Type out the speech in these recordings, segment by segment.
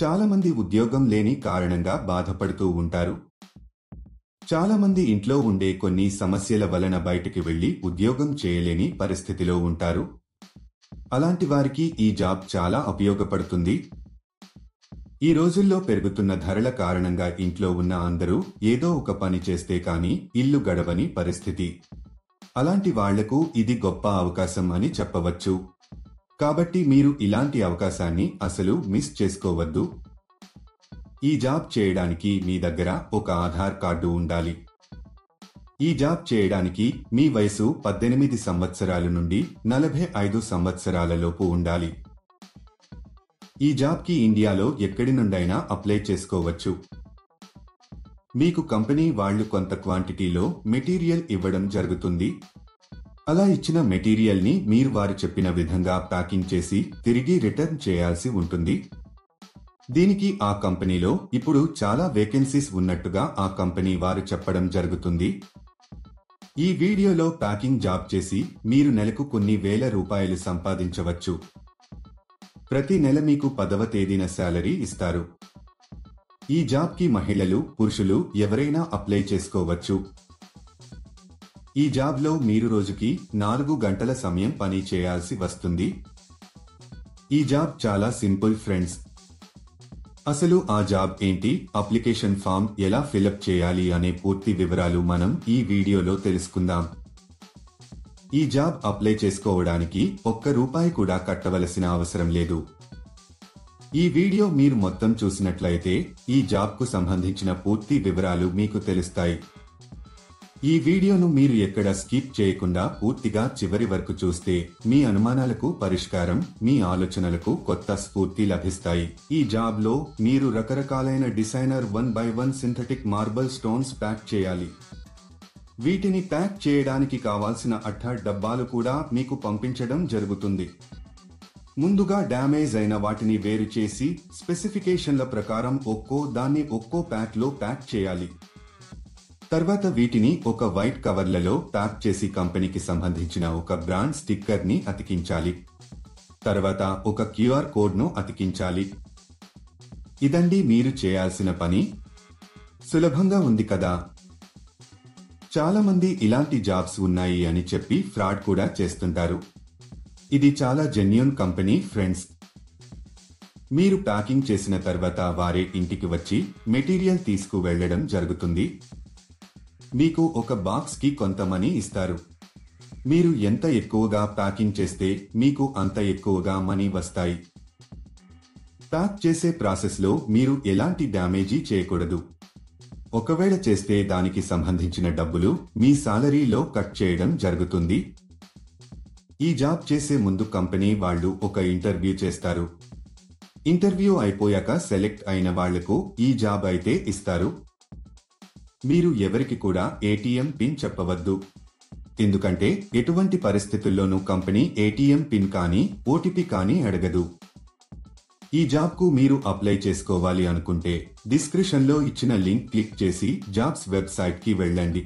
చాలా మంది ఉద్యోగం లేని కారణంగా బాధపడుతూ ఉంటారు. చాలా మంది ఇంట్లో ఉండే కొన్ని సమస్యల వలన బయటికి వెళ్లి ఉద్యోగం చేయలేని పరిస్థితిలో ఉంటారు. అలాంటి వారికి ఈ జాబ్ చాలా ఉపయోగపడుతుంది. ఈ రోజుల్లో పెరుగుతున్న ధరల కారణంగా ఇంట్లో ఉన్న అందరూ ఏదో ఒక పని చేస్తే కానీ ఇల్లు గడవని పరిస్థితి. అలాంటి వాళ్లకు ఇది గొప్ప అవకాశం అని చెప్పవచ్చు. కాబట్టి మీరు ఇలాంటి అవకాశాన్ని అసలు మిస్ చేసుకోవద్దు. ఈ జాబ్ చేయడానికి మీ దగ్గర ఒక ఆధార్ కార్డు ఉండాలి. ఈ జాబ్ చేయడానికి మీ వయసు 18 సంవత్సరాల నుండి 45 సంవత్సరాల లోపు ఉండాలి. ఈ జాబ్కి ఇండియాలో ఎక్కడి నుండైనా అప్లై చేసుకోవచ్చు. మీకు కంపెనీ వాళ్ళు కొంత క్వాంటిటీలో మెటీరియల్ ఇవ్వడం జరుగుతుంది. అలా ఇచ్చిన మెటీరియల్ని మీరు వారు చెప్పిన విధంగా ప్యాకింగ్ చేసి తిరిగి రిటర్న్ చేయాల్సి ఉంటుంది. దీనికి ఆ కంపెనీలో ఇప్పుడు చాలా వేకెన్సీస్ ఉన్నట్టుగా ఆ కంపెనీ వారు చెప్పడం జరుగుతుంది. ఈ వీడియోలో ప్యాకింగ్ జాబ్ చేసి మీరు నెలకు కొన్ని వేల రూపాయలు సంపాదించవచ్చు. ప్రతి నెల మీకు 10వ తేదీన శాలరీ ఇస్తారు. ఈ జాబ్కి మహిళలు, పురుషులు ఎవరైనా అప్లై చేసుకోవచ్చు. ఈ జాబ్లో మీరు రోజుకి 4 గంటల సమయం పని చేయాల్సి వస్తుంది. ఈ జాబ్ చాలా సింపుల్ ఫ్రెండ్స్. అసలు ఆ జాబ్ ఏంటి, అప్లికేషన్ ఫామ్ ఎలా ఫిలప్ చేయాలి అనే పూర్తి వివరాలు మనం ఈ వీడియోలో తెలుసుకుందాం. ఈ జాబ్ అప్లై చేసుకోవడానికి ₹1 కూడా కట్టవలసిన అవసరం లేదు. ఈ వీడియో మీరు మొత్తం చూసినట్లయితే ఈ జాబ్కు సంబంధించిన పూర్తి వివరాలు మీకు తెలుస్తాయి. ఈ వీడియోను మీరు ఎక్కడ స్కిప్ చేయకుండా పూర్తిగా చివరి వరకు చూస్తే మీ అనుమానాలకు పరిష్కారం, మీ ఆలోచనలకు కొత్త స్ఫూర్తి లభిస్తాయి. ఈ జాబ్లో మీరు రకరకాలైన designer 1x1 synthetic marble stones pack చేయాలి. వీటిని ప్యాక్ చేయడానికి కావాల్సిన అట్ట డబ్బాలు కూడా మీకు పంపించడం జరుగుతుంది. ముందుగా డ్యామేజ్ అయిన వాటిని వేరు చేసి స్పెసిఫికేషన్ల ప్రకారం ఒక్కో ప్యాక్లో ప్యాక్ చేయాలి. తర్వాత వీటిని ఒక వైట్ కవర్లలో ప్యాక్ చేసి కంపెనీకి సంబంధించిన ఒక బ్రాండ్ స్టిక్కర్ని అతికించాలి. తర్వాత ఒక QR కోడ్ను అతికించాలి. ఇదండి మీరు చేయాల్సిన పని. సులభంగా ఉంది కదా? చాలా మంది ఇలాంటి జాబ్స్ ఉన్నాయి అని చెప్పి ఫ్రాడ్ కూడా చేస్తుంటారు. ఇది చాలా జెన్యూన్ కంపెనీ ఫ్రెండ్స్. మీరు ప్యాకింగ్ చేసిన తర్వాత వారే ఇంటికి వచ్చి మెటీరియల్ తీసుకు వెళ్లడం జరుగుతుంది. మీకు ఒక బాక్స్కి కొంత మనీ ఇస్తారు. మీరు ఎంత ఎక్కువగా ప్యాకింగ్ చేస్తే మీకు అంత ఎక్కువగా మనీ వస్తాయి. ప్యాక్ చేసే ప్రాసెస్లో మీరు ఎలాంటి డ్యామేజీ చేయకూడదు. ఒకవేళ చేస్తే దానికి సంబంధించిన డబ్బులు మీ సాలరీలో కట్ చేయడం జరుగుతుంది. ఈ జాబ్ చేసే ముందు కంపెనీ వాళ్ళు ఒక ఇంటర్వ్యూ చేస్తారు. ఇంటర్వ్యూ అయిపోయాక సెలెక్ట్ అయిన వాళ్లకు ఈ జాబ్ అయితే ఇస్తారు. మీరు ఎవరికి కూడా ATM పిన్ చెప్పవద్దు. ఎందుకంటే ఎటువంటి పరిస్థితుల్లోనూ కంపెనీ ATM పిన్ కానీ OTP కానీ అడగదు. ఈ జాబ్కు మీరు అప్లై చేసుకోవాలి అనుకుంటే డిస్క్రిప్షన్లో ఇచ్చిన లింక్ క్లిక్ చేసి జాబ్స్ వెబ్సైట్కి వెళ్ళండి.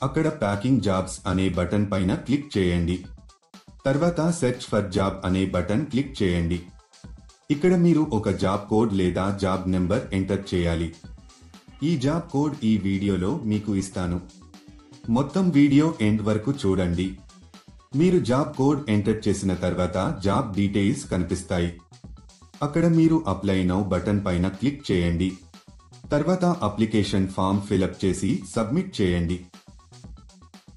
అక్కడ ప్యాకింగ్ జాబ్స్ అనే బటన్ పైన క్లిక్ చేయండి. తర్వాత సెర్చ్ ఫర్ జాబ్ అనే బటన్ క్లిక్ చేయండి. ఇక్కడ మీరు ఒక జాబ్ కోడ్ లేదా జాబ్ నెంబర్ ఎంటర్ చేయాలి. ఈ జాబ్ కోడ్ ఈ వీడియోలో మీకు ఇస్తాను. మొత్తం వీడియో ఎండ్ వరకు చూడండి. మీరు జాబ్ కోడ్ ఎంటర్ చేసిన తర్వాత జాబ్ డీటెయిల్స్ కనిపిస్తాయి. అక్కడ మీరు అప్లై నౌ బటన్ పైన క్లిక్ చేయండి. తర్వాత అప్లికేషన్ ఫామ్ ఫిలప్ చేసి సబ్మిట్ చేయండి.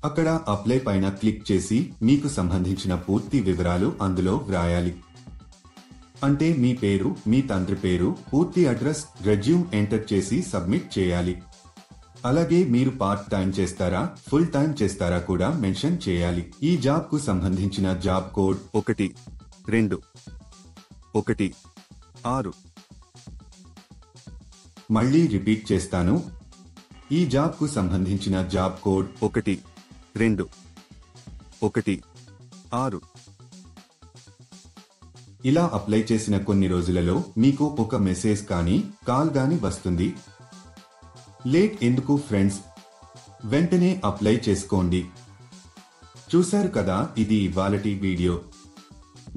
అక్కడ అప్లై పైన క్లిక్ చేసి మీకు సంబంధించిన పూర్తి వివరాలు అందులో వ్రాయాలి. అంటే మీ పేరు, మీ తండ్రి పేరు, పూర్తి అడ్రస్, రెజ్యూమ్ ఎంటర్ చేసి సబ్మిట్ చేయాలి. అలాగే మీరు పార్ట్ టైం చేస్తారా, ఫుల్ టైం చేస్తారా కూడా మెన్షన్ చేయాలి. ఈ జాబ్ కు సంబంధించిన జాబ్ కోడ్ 1216. మళ్ళీ రిపీట్ చేస్తాను. ఈ జాబ్ కు సంబంధించిన జాబ్ కోడ్ 1216. ఇలా అప్లై చేసిన కొన్ని రోజులలో మీకు ఒక మెసేజ్ కానీ కాల్ గాని వస్తుంది. లేట్ ఎందుకు ఫ్రెండ్స్, వెంటనే అప్లై చేసుకోండి. చూశారు కదా, ఇది ఇవాళటి వీడియో.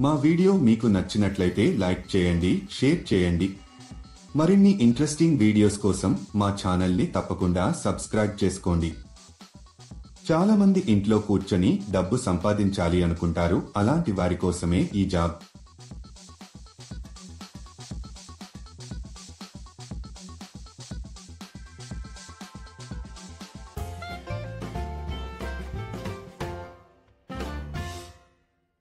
మా వీడియో మీకు నచ్చినట్లయితే లైక్ చేయండి, షేర్ చేయండి. మరిన్ని ఇంట్రెస్టింగ్ వీడియోస్ కోసం మా ఛానల్ని తప్పకుండా సబ్స్క్రైబ్ చేసుకోండి. చాలా మంది ఇంట్లో కూర్చొని డబ్బు సంపాదించాలి అనుకుంటారు. అలాంటి వారి కోసమే ఈ జాబ్.